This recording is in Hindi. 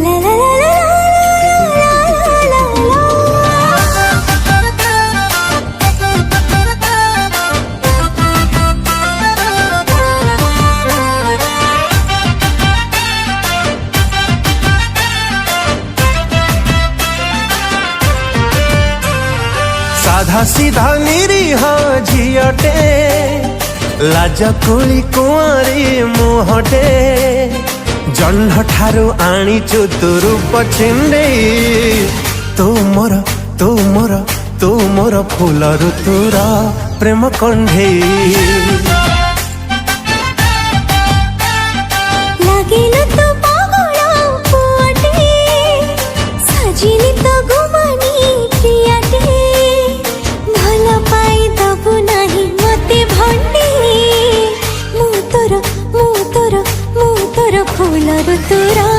ला ला ला ला ला ला साधा सीधा निरीह झीटे लाज कोली कुआरी मुहटे जह्न ठारू आनीचु तू रूप छिंडे तू मोर फूल ऋतुर प्रेम कंढे लागिल तो पागल पुआटे सजिली तो गुमानी प्रियाटे भल पाई दबु नाही मते भंडी मु तोर फूल ऋतुरा